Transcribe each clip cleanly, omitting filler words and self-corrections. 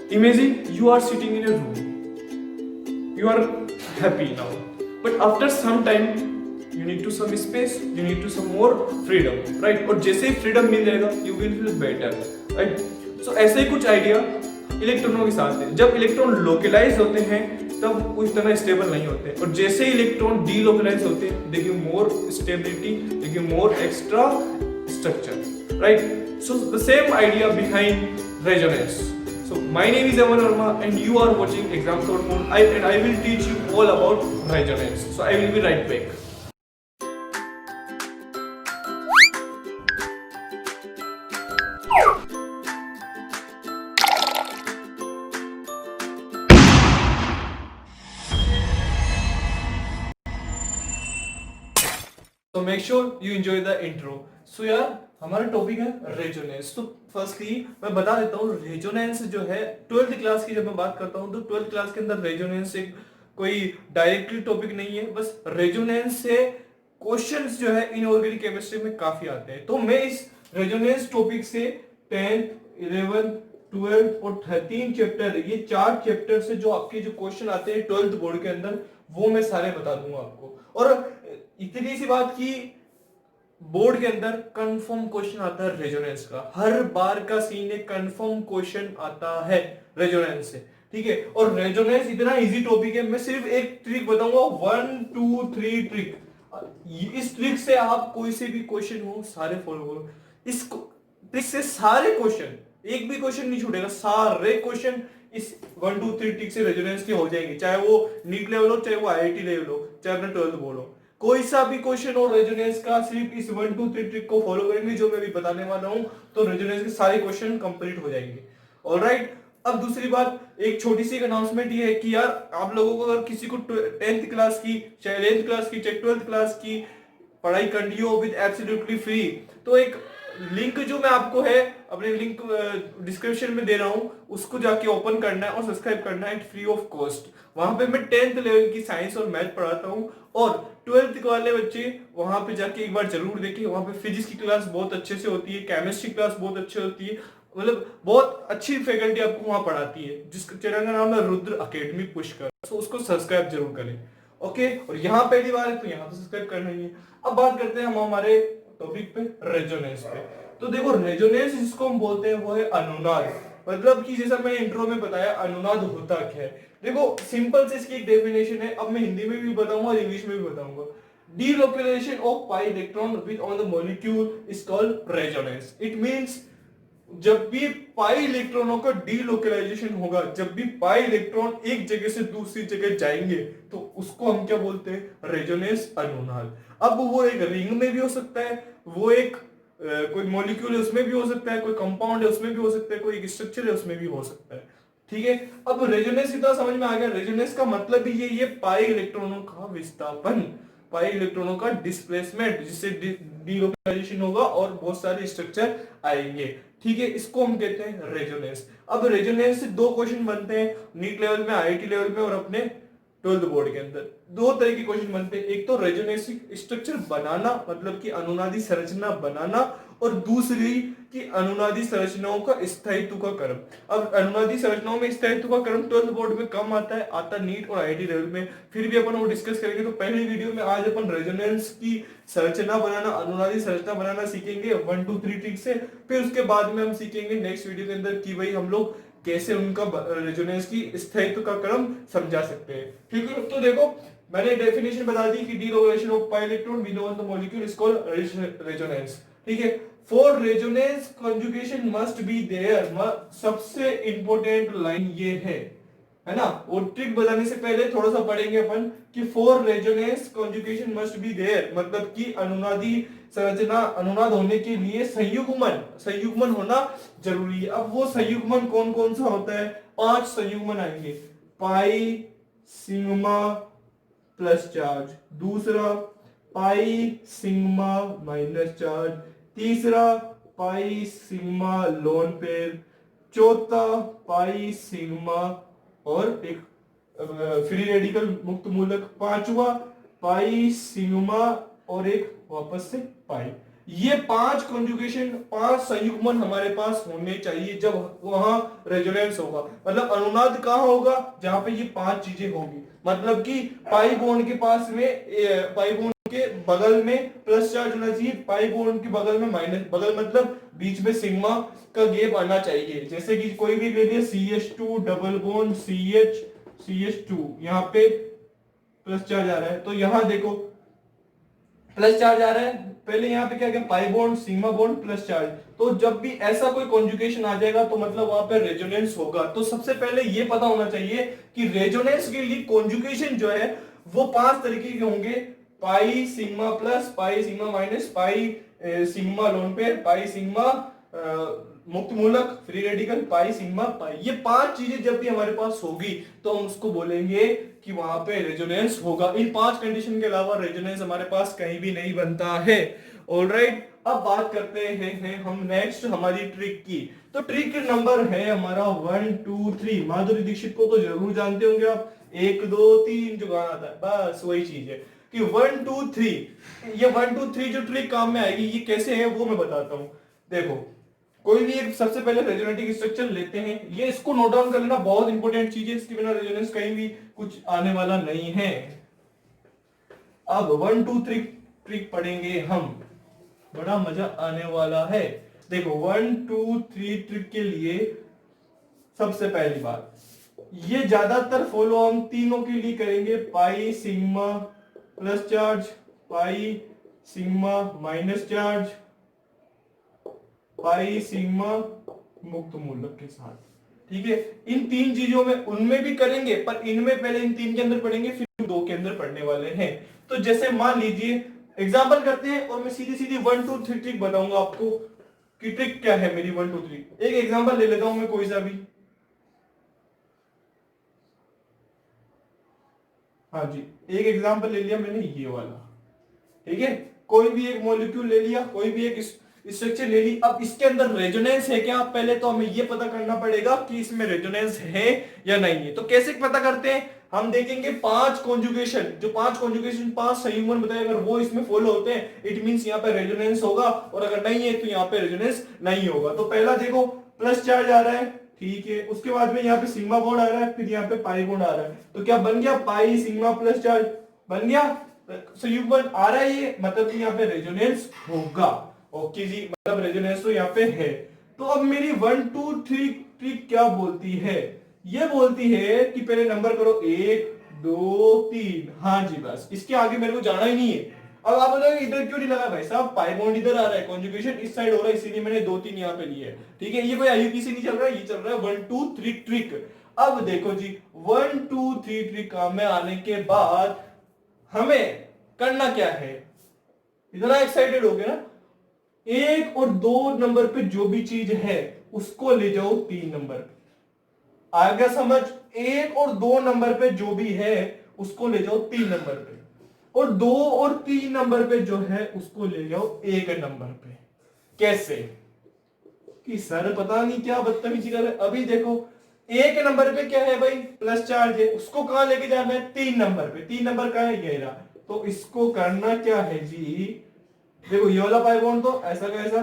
Imagine you are sitting in a room. You are happy now. But after some time, you need to some space, you need to some more freedom, right? और जैसे ही freedom मिल जाएगा, you will feel better, right? So ऐसे ही कुछ idea इलेक्ट्रॉनों के साथ है. जब इलेक्ट्रॉन लोकलाइज होते हैं तब वो इतना स्टेबल नहीं होते, और जैसे ही इलेक्ट्रॉन डीलोकलाइज होते हैं they give more stability, they give more extra structure, right? So the same idea behind resonance. So my name is Aman Verma and you are watching Exam Code Mode, and I will teach you all about resonance. So I will be right back. So make sure you enjoy the intro. So यार हमारा topic है resonance. तो firstly मैं बता देता हूँ resonance जो है 12th क्लास की जब मैं बात करता हूँ तो 12th क्लास के अंदर रेजोनेंस एक कोई डायरेक्टली टॉपिक नहीं है, बस रेजोनेंस से क्वेश्चंस जो है इनऑर्गेनिक केमिस्ट्री में काफी आते हैं. तो मैं इस रेजोनेंस टॉपिक से 10th 11th 12th और 13 चैप्टर, ये 4 चैप्टर से जो आपके जो क्वेश्चन आते हैं 12th बोर्ड के अंदर वो मैं सारे बता दूंगा आपको. और इतनी सी बात की बोर्ड के अंदर कंफर्म क्वेश्चन आता है रेजोनेंस का, हर बार का सीन एक कंफर्म क्वेश्चन आता है रेजोनेंस से, ठीक है. और रेजोनेंस इतना इजी टॉपिक है, मैं सिर्फ एक ट्रिक बताऊंगा, 1 2 3 ट्रिक. इस ट्रिक से आप कोई से भी क्वेश्चन हो सारे फॉलो करो. इस ट्रिक से सारे क्वेश्चन, एक भी क्वेश्चन नहीं छूटेगा, सारे क्वेश्चन इस 1 2 3 ट्रिक से रेजोनेंस के हो जाएंगे, चाहे वो नीट लेवल हो, चाहे वो आईआईटी लेवल हो, चाहे अपना 12th बोर्ड हो. कोई सा भी क्वेश्चन हो रेजोनेंस का, सिर्फ इस 1 2 3 ट्रिक को फॉलो करेंगे जो मैं भी बताने वाला हूं, तो रेजोनेंस के सारे क्वेश्चन कंप्लीट हो जाएंगे. ऑलराइट. अब दूसरी बात, एक छोटी सी अनाउंसमेंट ये है कि यार आप लोगों को अगर किसी को 10th क्लास की, चाहे 11th क्लास की, चाहे 12th क्लास की पढ़ाई करनी हो विद एब्सोल्युटली फ्री, तो एक लिंक जो मैं आपको है अपने लिंक डिस्क्रिप्शन में दे रहा हूं, उसको जाके ओपन करना है और सब्सक्राइब करना है फ्री ऑफ कॉस्ट. वहां पे मैं 10th लेवल की साइंस और मैथ पढ़ाता हूं, और 12th वाले बच्चे वहां पे जाके एक बार जरूर देखें. वहां पे फिजिक्स की क्लास बहुत अच्छे से होती है, केमिस्ट्री क्लास बहुत अच्छी होती है, मतलब बहुत अच्छी फैकल्टी आपको वहां पढ़ाती है, जिसका चैनल का नाम है रुद्र अकेडमी पुष्कर. तो उसको सब्सक्राइब जरूर करें. ओके. और यहाँ पहली बार है तो यहाँ तो सब्सक्राइब करना ही है. अब बात करते हैं हम हमारे टॉपिक पे, रेजोनेंस पे. तो देखो रेजोनेंस जिसको हम बोलते हैं वो है अनुनाद. मतलब कि जैसा मैंने इंट्रो में बताया अनुनाद होता क्या है. देखो सिंपल से इसकी एक डेफिनेशन है, अब मैं हिंदी में भी बताऊंगा और इंग्लिश में भी बताऊंगा. Delocalisation of pi electron within the molecule is called resonance. It means जब भी पाई इलेक्ट्रॉनों का डीलोकेलाइजेशन होगा, जब भी पाई इलेक्ट्रॉन एक जगह से दूसरी जगह जाएंगे, तो उसको हम क्या बोलते हैं, रेजोनेंस अनुनाद. अब वो एक रिंग में भी हो सकता है, वो एक कोई मॉलिक्यूल है उसमें भी हो सकता है, कोई कंपाउंड है उसमें भी हो सकता है, कोई एक स्ट्रक्चर है उसमें भी हो सकता है, ठीक है. अब रेजोनेंस इतना समझ में आ गया. रेजोनेंस का मतलब भी ये पाई इलेक्ट्रॉनों का विस्थापन, पाई इलेक्ट्रॉनों का डिस्प्लेसमेंट, जिससे डीलोकेलाइजेशन होगा और बहुत सारे स्ट्रक्चर आएंगे, ठीक है. इसको हम कहते हैं रेजोनेंस. अब रेजोनेंस से दो क्वेश्चन बनते हैं नीट लेवल में, आईआईटी लेवल में और अपने 12th बोर्ड के अंदर. दो तरह के क्वेश्चन बनते हैं, एक तो रेजोनेंसिक स्ट्रक्चर बनाना, मतलब कि अनुनादी संरचना बनाना, और दूसरी कि अनुनादी संरचनाओं का स्थायित्व का क्रम. अब अनुनादी संरचनाओं में स्थायित्व का क्रम 12th बोर्ड में कम आता है, आता नीट और आईआईटी लेवल में, फिर भी अपन वो डिस्कस करेंगे. तो पहले वीडियो में आज अपन रेजोनेंस की संरचना बनाना, अनुनादी संरचना बनाना सीखेंगे 1 2 3 ट्रिक से. फिर उसके बाद में हम सीखेंगे नेक्स्ट वीडियो के अंदर कि भाई हम लोग कैसे उनका रेजोनेंस की स्थायित्व का क्रम समझा सकते हैं, ठीक है. तो देखो मैंने डेफिनेशन बता दी कि delocalization of pi electron within the molecule is called resonance, ठीक है. For resonance conjugation must be there. सबसे इंपॉर्टेंट लाइन ये है ना. और ट्रिक बताने से पहले थोड़ा सा पढ़ेंगे अपन कि for resonance conjugation must be there, मतलब कि अनुनादी संरचना, अनुनाद होने के लिए संयुग्मन होना जरूरी है. अब वो संयुग्मन कौन कौन सा होता है, 5 संयुग्मन आएंगे. पाई सिग्मा प्लस चार्ज, दूसरा पाई सिग्मा माइनस चार्ज, तीसरा पाई सिग्मा लोन पेयर, चौथा पाई सिग्मा और एक फ्री रेडिकल मुक्त मूलक, पांचवा पाई सिग्मा और एक वापस से पाई. ये 5 कॉन्जुगेशन, 5 संयुग्मन हमारे पास होने चाहिए जब वहां रेजोनेंस होगा। मतलब अनुनाद कहां होगा, जहां पे ये 5 चीजें होंगी। मतलब कि पाई बॉन्ड के पास में पाई बॉन्ड के बगल में प्लस चार्ज होना चाहिए, पाई बॉन्ड के बगल में माइनस, बगल मतलब बीच में सिग्मा का गैप आना चाहिए। जैसे कि कोई भी ले लिया CH2 डबल बॉन्ड CH2, यहाँ पे प्लस चार्ज आ रहा है, तो यहां देखो प्लस चार्ज आ रहा है, पहले यहाँ पे क्या क्या pi bond sigma bond plus charge. तो जब भी ऐसा कोई कॉन्जुगेशन आ जाएगा तो मतलब वहां पे रेजोनेंस होगा। तो सबसे पहले ये पता होना चाहिए कि रेजोनेंस के लिए कॉन्जुगेशन जो है वो 5 तरीके के होंगे, pi sigma plus, pi sigma minus, pi sigma lone pair, pi sigma मुक्त मूलक free radical, pi sigma pi. ये 5 चीजें जब भी हमारे पास होगी तो हम उसको बोलेंगे कि वहां पे रेजोनेंस होगा। इन 5 कंडीशन के अलावा रेजोनेंस हमारे पास कहीं भी नहीं बनता है। ऑलराइट, अब बात करते हैं हम नेक्स्ट हमारी ट्रिक की। तो ट्रिक नंबर है हमारा 1 2 3। माधुरी दीक्षित को तो जरूर जानते होंगे आप, 1 2 3 जो गाना था, बस वही चीज है कि 1 2 3। ये 1 2 3 जो ट्रिक काम में आएगी, ये कैसे है वो मैं बताता हूं। देखो, कोई भी एक सबसे पहले रेजोनेटिंग स्ट्रक्चर लेते हैं, ये इसको नोट डाउन कर लेना, बहुत इंपॉर्टेंट चीज है, इसके बिना रेजोनेंस कहीं भी कुछ आने वाला नहीं है। अब 1 2 3 ट्रिक पढ़ेंगे हम, बड़ा मजा आने वाला है। देखो 1 2 3 ट्रिक के लिए सबसे पहली बात, ये ज्यादातर फॉलो हम तीनों के लिए करेंगे, pi sigma plus charge, pi sigma minus charge, pi sigma मुक्त मूलक के साथ। ठीक है, इन 3 चीजों में उनमें भी करेंगे, पर इनमें पहले इन 3 के अंदर पढ़ेंगे, फिर 2 के अंदर पढ़ने वाले हैं। तो जैसे मान लीजिए एग्जांपल करते हैं और मैं सीधी सीधी 1 2 3 ट्रिक बताऊंगा आपको कि ट्रिक क्या है मेरी 1 2 3। एक एग्जांपल ले लेता हूं मैं कोई सा भी। हाँ जी, एक एग्जांपल ले लिया मैंने ये वाला। ठीक है, कोई भी एक मॉलिक्यूल ले लिया, कोई भी एक स्ट्रक्चर ले ली। अब इसके अंदर रेजोनेंस है क्या, पहले तो हमें यह पता करना पड़ेगा कि इसमें रेजोनेंस है या नहीं है। तो कैसे पता करते हैं, हम देखेंगे 5 कॉन्जुगेशन, जो 5 कॉन्जुगेशन 5 संयुग्मन बताए, अगर वो इसमें फॉलो होते हैं इट मींस यहाँ पे रेजोनेंस होगा, और अगर नहीं है तो यहाँ पे रेजोनेंस नहीं होगा। तो पहला देखो प्लस चार्ज आ रहा है, ठीक है, उसके बाद में यहाँ पे सिग्मा बॉन्ड आ रहा है, फिर यहाँ पे पाई बॉन्ड आ रहा है, तो क्या बन गया, पाई सिग्मा प्लस चार्ज बन गया, संयुग्मन आ रहा है ये, मतलब कि यहाँ पे रेजोनेंस होगा। ओके जी, मतलब रेजोनेंस तो यहाँ पे है। तो अब मेरी 1 2 3 ट्रिक क्या बोलती है, ये बोलती है कि पहले नंबर करो 1 2 3। हाँ जी, बस इसके आगे मेरे को जाना ही नहीं है। अब आप बताओगे इधर क्यों नहीं लगा भाई साहब, पाई बॉन्ड इधर आ रहा है, कॉन्जुगेशन इस साइड हो रहा है, इसीलिए मैंने 2 3 यहाँ पे लिए है। ठीक है, ये कोई आईयूपी से नहीं चल रहा है, ये चल रहा है 1 2 3 ट्रिक। अब देखो जी 1 2 3 ट्रिक काम में आने के बाद हमें करना क्या है, इतना एक्साइटेड हो गया ना, 1 और 2 नंबर पे जो भी चीज है उसको ले जाओ 3 नंबर पे। आ गया समझ, 1 और 2 नंबर पे जो भी है उसको ले जाओ 3 नंबर पे, और 2 और 3 नंबर पे जो है उसको ले जाओ 1 नंबर पे। कैसे कि सर पता नहीं क्या बदतमीजी कर रहे। अभी देखो 1 नंबर पे क्या है भाई, प्लस चार्ज है, उसको कहां लेके जाना है, 3 नंबर पे। 3 नंबर कहां है, ये रहा। तो इसको करना क्या है जी, देखो ये वाला पाई बॉन्ड तो ऐसा का ऐसा,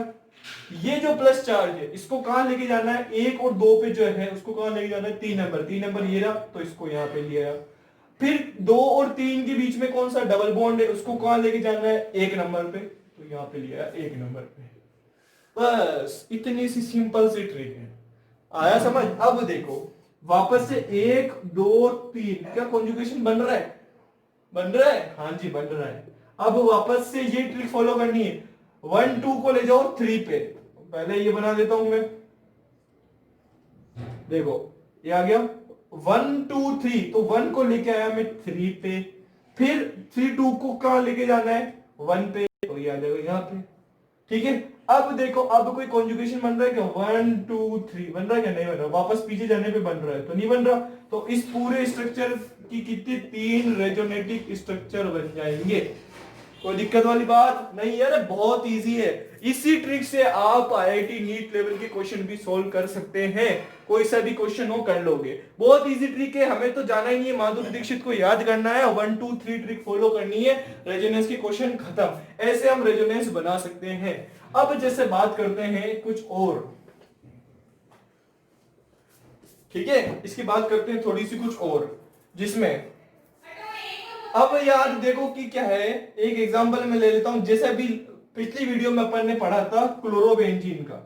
ये जो प्लस चार्ज है इसको कहां लेके जाना है, 1 और 2 पे जो है उसको कहां लेके जाना है, 3 नंबर। 3 नंबर ये रहा, तो इसको यहां पे लिया। फिर 2 और 3 के बीच में कौन सा डबल बॉन्ड है, उसको कहां लेके जाना है, 1 नंबर पे, तो यहां पे लिया 1 नंबर पे। बस इतनी सी सिंपल सी ट्रिक है, आया समझ। अब देखो वापस से 1 2 3 क्या कॉन्जुगेशन बन रहा है, बन रहा है, हाँ जी बन रहा है। अब वापस से ये ट्रिक फॉलो करनी है, 1 2 को ले जाओ 3 पे। पहले ये बना देता हूं मैं, देखो ये आ गया 1 2 3, तो 1 को लेके आया मैं 3 पे, फिर 3 2 को कहां लेके जाना है, 1 पे, तो ये आ जाएगा यहां पे। ठीक है, अब देखो अब कोई कॉन्जुगेशन बन रहा है क्या, 1 2 3 बन रहा है क्या, नहीं बन रहा, वापस पीछे जाने पे बन रहा है, तो नहीं बन रहा। तो इस पूरे स्ट्रक्चर की कितने 3 रेजोनेटिक स्ट्रक्चर बन जाएंगे। कोई दिक्कत वाली बात नहीं है, अरे बहुत इजी है। इसी ट्रिक से आप आईआईटी नीट लेवल के क्वेश्चन भी सोल्व कर सकते हैं, कोई सा भी क्वेश्चन हो कर लोगे। बहुत इजी ट्रिक है, हमें तो जाना ही नहीं है, माधुरी दीक्षित को याद करना है, 1 2 3 ट्रिक फॉलो करनी है, रेजोनेंस के क्वेश्चन खत्म। ऐसे हम रेजोनेंस बना सकते हैं। अब जैसे बात करते हैं कुछ और, ठीक है, इसकी बात करते हैं थोड़ी सी कुछ और, जिसमें अब याद देखो कि क्या है, एक एग्जांपल मैं ले लेता हूं। जैसे अभी पिछली वीडियो में अपन ने पढ़ा था क्लोरोबेंजीन का,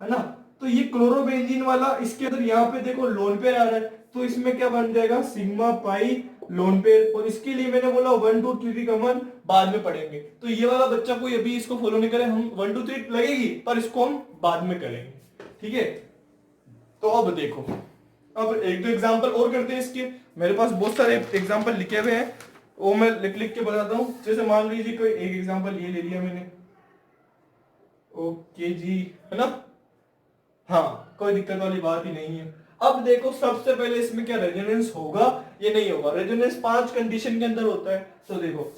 है ना, तो ये क्लोरोबेंजीन वाला, इसके अंदर यहाँ पे देखो लोन पेयर आ रहा है, तो इसमें क्या बन जाएगा, सिग्मा पाई लोन पेयर। और इसके लिए मैंने बोला 1 2 3 का मान बाद में पढ़ेंगे, तो ये वाला बच्चा कोई अभी इसको फॉलो नहीं करे, हम 1 2 3 लगेगी पर इसको हम बाद में करेंगे, ठीक है। तो अब देखो, अब एक दो एग्जांपल और करते हैं इसके, मेरे पास बहुत सारे एग्जांपल लिखे हुए हैं, वो मैं लिख लिख के बताता हूं। जैसे मान लीजिए कोई एक एग्जांपल ये ले लिया मैंने, ओके जी, है ना, हाँ कोई दिक्कत वाली बात ही नहीं है। अब देखो सबसे पहले इसमें क्या रेजोनेंस होगा ये नहीं होगा, रेजोनेंस 5 कंडीशन के अंदर होता है। तो देखो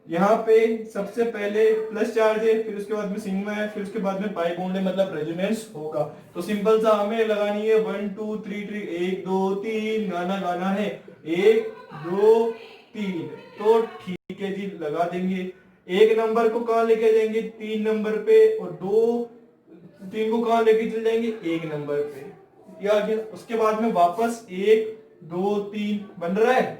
यहाँ पे सबसे पहले प्लस चार्ज है, फिर उसके बाद में सिग्मा है, फिर उसके बाद में पाई बॉन्ड है, मतलब रेजोनेंस होगा। तो सिंपल सा हमें लगानी है 1 2 3 ट्रिक, 1 2 3 गाना है, 1 2 3, तो ठीक है जी लगा देंगे। एक नंबर को कहां लेके जाएंगे, 3 नंबर पे, और 3 को कहां लेके चले जाएंगे, 1 नंबर पे, ये आ गया। उसके बाद में वापस 1 2 3 बन रहा है,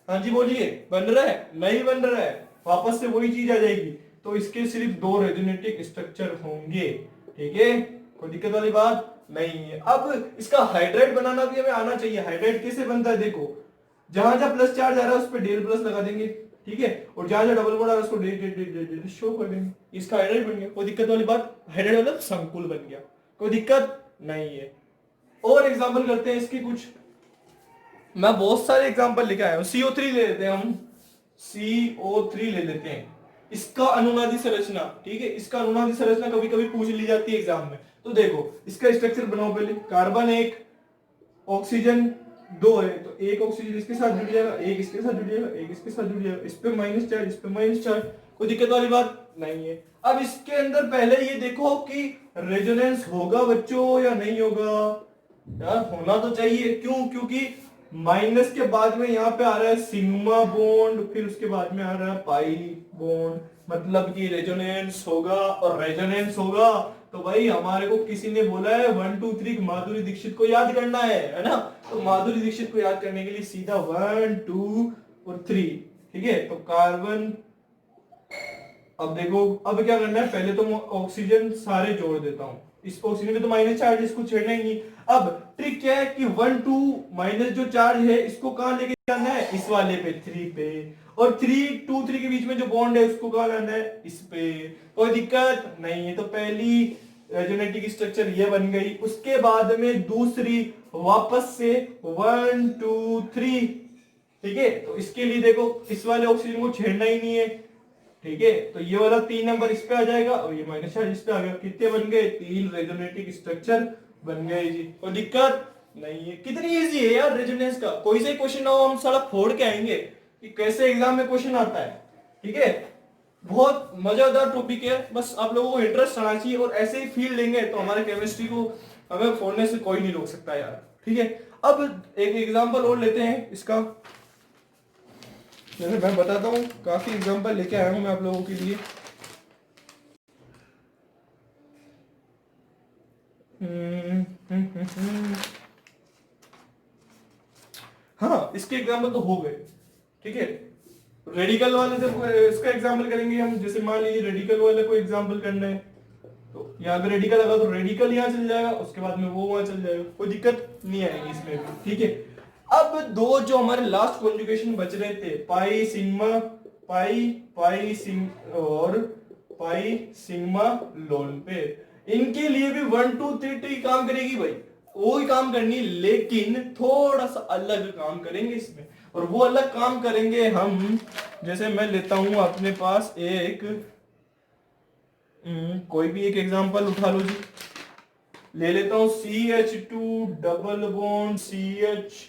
हाँ जी बोलिए, बन रहा है, नहीं बन रहा है, वापस से वही चीज आ जाएगी। तो इसके सिर्फ 2 रेजोनेटिक स्ट्रक्चर होंगे, ठीक है, कोई दिक्कत वाली बात नहीं है। अब इसका हाइड्राइड बनाना भी हमें आना चाहिए। हाइड्राइड कैसे बनता है, देखो जहां जहां प्लस चार्ज आ रहा है उस पर डेल प्लस लगा देंगे, ठीक है, और जहां जहां डबल बॉन्ड आ रहा है उसको डे शो कर देंगे, इसका हाइड्राइड बन गया। कोई दिक्कत वाली बात, हाइड्राइड मतलब संकुल बन गया, कोई दिक्कत नहीं है। और एग्जांपल करते हैं इसके कुछ, मैं बहुत सारे एग्जांपल लेके आया हूं। CO3 ले लेते हैं हम, CO3 ले लेते हैं, इसका अनुनादी संरचना, ठीक है, इसका अनुनादी संरचना कभी कभी पूछ ली जाती है एग्जाम में। तो देखो इसका स्ट्रक्चर बनाओ पहले, कार्बन 1, ऑक्सीजन 2 है, तो एक ऑक्सीजन इसके साथ जुड़ जाएगा, एक इसके साथ जुड़ जाएगा, एक इसके साथ जुड़ जाएगा, इस पे माइनस चार्ज, इस पे माइनस चार्ज, कोई दिक्कत वाली बात नहीं है। अब इसके अंदर पहले ये देखो कि रेजोनेंस होगा बच्चों या नहीं होगा, यार होना तो चाहिए, क्यों, क्योंकि माइनस के बाद में यहाँ पे आ रहा है सिग्मा बॉन्ड, फिर उसके बाद में आ रहा है पाई बॉन्ड, मतलब कि रेजोनेंस होगा, और रेजोनेंस होगा तो भाई हमारे को किसी ने बोला है 1 2 3 माधुरी दीक्षित को याद करना है ना, तो माधुरी दीक्षित को याद करने के लिए सीधा 1 2 और 3, ठीक है। तो कार्बन, अब देखो अब क्या करना है, पहले तो मैं ऑक्सीजन सारे जोड़ देता हूं, इस ऑक्सीजन में तो माइनस चार्ज, इसको छेड़ना ही नहीं। अब ट्रिक क्या है कि 1 2 माइनस जो चार्ज है इसको कहां लेके जाना है, इस वाले पे 3 पे, और 3 2 3 के बीच में जो बॉन्ड है उसको कहां लाना है, इस पे, कोई दिक्कत नहीं है। तो पहली रेजोनेटिक स्ट्रक्चर ये बन गई। उसके बाद में दूसरी वापस से 1 2 3, ठीक है, तो इसके लिए देखो इस वाले ऑक्सीजन को छेड़ना ही नहीं है, ठीक है, तो ये वाला 3 नंबर इस पे आ जाएगा, और ये माइनस चार्ज इस पे आ गया। कितने बन गए, 3 रेजोनेटिक स्ट्रक्चर बन गए जी, कोई दिक्कत नहीं है। कितनी इजी है यार रेजोनेंस का, कोई से क्वेश्चन ना हो हम सारा फोड़ के आएंगे कि कैसे एग्जाम में क्वेश्चन आता है, ठीक है। बहुत मजेदार टॉपिक है, बस आप लोगों को इंटरेस्ट आना चाहिए, और ऐसे ही फील लेंगे तो हमारे केमिस्ट्री को हमें फोड़ने से कोई नहीं रोक सकता यार, ठीक है। अब एक एग्जाम्पल और लेते हैं इसका, जैसे मैं बताता हूँ, काफी एग्जांपल लेके आया हूं मैं आप लोगों के लिए। हाँ इसके एग्जांपल तो हो गए, ठीक है। रेडिकल वाले जब इसका एग्जांपल करेंगे हम, जैसे मान लीजिए रेडिकल वाले को एग्जांपल करना है, तो यहाँ पे रेडिकल लगा तो रेडिकल यहाँ चल जाएगा, उसके बाद में वो वहां चल जाएगा, कोई दिक्कत नहीं आएगी इसमें भी, ठीक है। अब दो जो हमारे लास्ट कॉन्जुगेशन बच रहे थे, पाई सिग्मा, पाई सिग्मा और पाई सिग्मा लोन पे, इनके लिए भी 1 2 3 काम करेगी भाई, वो ही काम करनी, लेकिन थोड़ा सा अलग काम करेंगे इसमें। और वो अलग काम करेंगे हम, जैसे मैं लेता हूं अपने पास एक कोई भी एक एग्जांपल उठा लो जी, ले लेता हूं CH2 double bond CH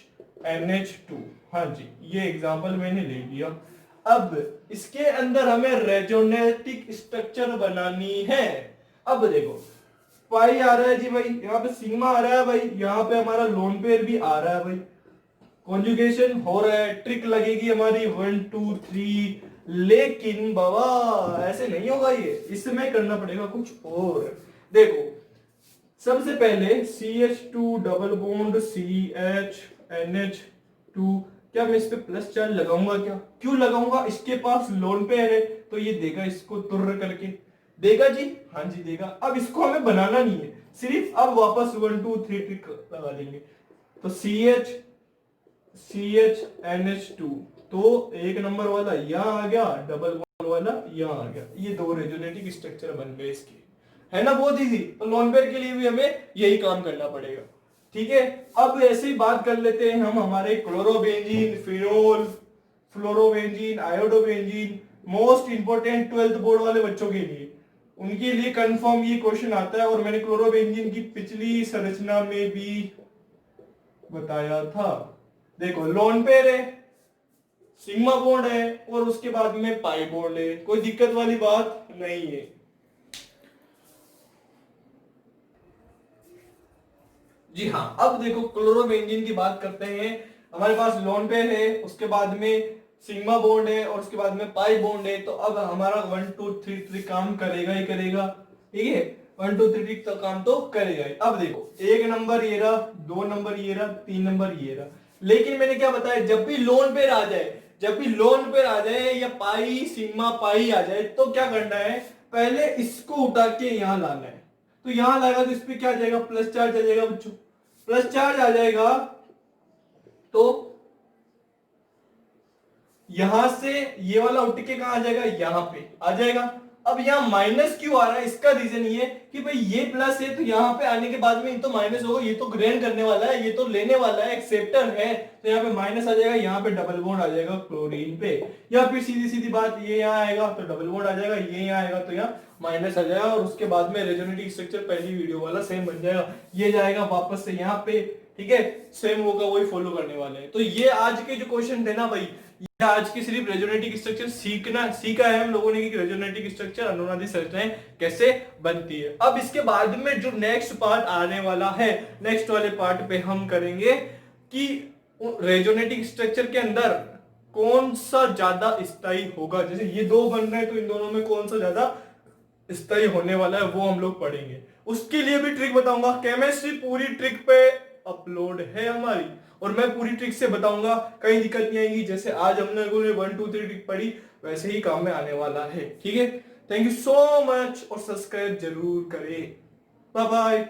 NH2, हाँ जी ये एग्जांपल मैंने ले लिया। अब इसके अंदर हमें रेजोनेटिक स्ट्रक्चर बनानी है। अब देखो पाई आ रहा है जी भाई, यहाँ पे सिग्मा आ रहा है भाई, यहाँ पे हमारा लोन पेयर भी आ रहा है भाई, कॉन्जुगेशन हो रहा है, ट्रिक लगेगी हमारी 1 2 3। लेकिन बाबा ऐसे नहीं होगा, ये इसमें करना पड़ेगा कुछ और। देखो सबसे पहले CH2 double bond CH NH2, क्या मैं इस पे प्लस चार्ज लगाऊंगा? क्या क्यों लगाऊंगा? इसके पास लोन पेयर है तो ये देगा इसको तुर्र करके, देगा जी, हाँ जी देगा। अब इसको हमें बनाना नहीं है, सिर्फ अब वापस 1 2 3 ट्रिक लगा लेंगे। तो CH NH2, तो एक नंबर वाला यहाँ आ गया, डबल बॉन्ड वाला यहाँ आ गया, ये दो रेजोनेटिक स्ट्रक्चर बन गए इसके, है ना? बहुत इजी। तो लोन पेयर के लिए भी हमें यही काम करना पड़ेगा, ठीक है। अब ऐसे ही बात कर लेते हैं हम हमारे chlorobenzene, phenol, fluorobenzene, iodobenzene, most important 12th board वाले बच्चों के लिए, उनके लिए कंफर्म ये क्वेश्चन आता है, और मैंने क्लोरोबेंजीन की पिछली संरचना में भी बताया था। देखो लोन पेयर है, सिग्मा बॉन्ड है, और उसके बाद में पाई बॉन्ड है, कोई दिक्कत वाली बात नहीं है। जी हाँ, अब देखो क्लोरोबेंजीन की बात करते हैं। हमारे पास लोन पेयर है, उसके बाद में सिग्मा बॉन्ड है, और उसके बाद में पाई बॉन्ड है। तो अब हमारा 1 2 3 3 काम करेगा ही करेगा, ठीक है। 1 2 3 3 तो काम तो करेगा ही। अब देखो एक नंबर ये रहा, 2 नंबर ये रहा, 3 नंबर ये रहा। लेकिन मैंने क्या बताया, जब भी लोन पेयर आ जाए, जब भी लोन पेयर आ जाए या पाई सिग्मा पाई आ जाए, तो क्या करना है, पहले इसको उठा के यहां लाना है। तो यहां लाएगा तो इस पे क्या आ जाएगा, प्लस चार्ज आ जाएगा बच्चों, प्लस चार्ज आ जाएगा। तो यहां से ये वाला उठ के कहां आ जाएगा, यहां पे आ जाएगा। अब यहाँ माइनस क्यों आ रहा है, इसका रीजन ये कि भाई ये प्लस है, तो यहाँ पे आने के बाद में ये तो माइनस होगा, ये तो ग्रहण करने वाला है, ये तो लेने वाला है, एक्सेप्टर है, तो यहाँ पे माइनस आ जाएगा, यहाँ पे डबल बॉन्ड आ जाएगा क्लोरीन पे। या फिर सीधी सीधी बात, ये यहाँ आएगा तो डबल बॉन्ड आ जाएगा, ये यहाँ आएगा तो यहाँ माइनस आ जाएगा, और उसके बाद में रेजोनेटिक स्ट्रक्चर पहली वीडियो वाला सेम बन जाएगा, ये जाएगा वापस से यहाँ पे, ठीक है। सेम होगा, वही फॉलो करने वाले हैं। तो ये आज के जो क्वेश्चन थे ना भाई, ये आज की सिर्फ रेजोनेटिक स्ट्रक्चर सीखा है हम लोगों ने कि रेजोनेटिक स्ट्रक्चर अनुनादी संरचनाएं कैसे बनती है। अब इसके बाद में जो नेक्स्ट पार्ट आने वाला है, नेक्स्ट वाले पार्ट पे हम करेंगे कि रेजोनेटिक स्ट्रक्चर के अंदर कौन सा ज्यादा स्थायी होगा। जैसे ये दो बन रहे हैं तो इन दोनों में कौन सा ज्यादा स्थायी होने वाला है वो हम लोग पढ़ेंगे। उसके लिए भी ट्रिक बताऊंगा, केमिस्ट्री पूरी ट्रिक पे अपलोड है हमारी, और मैं पूरी ट्रिक से बताऊंगा, कहीं दिक्कत नहीं आएगी। जैसे आज हमने 1 2 3 ट्रिक पढ़ी, वैसे ही काम में आने वाला है, ठीक है। थैंक यू सो मच, और सब्सक्राइब जरूर करें। Bye bye.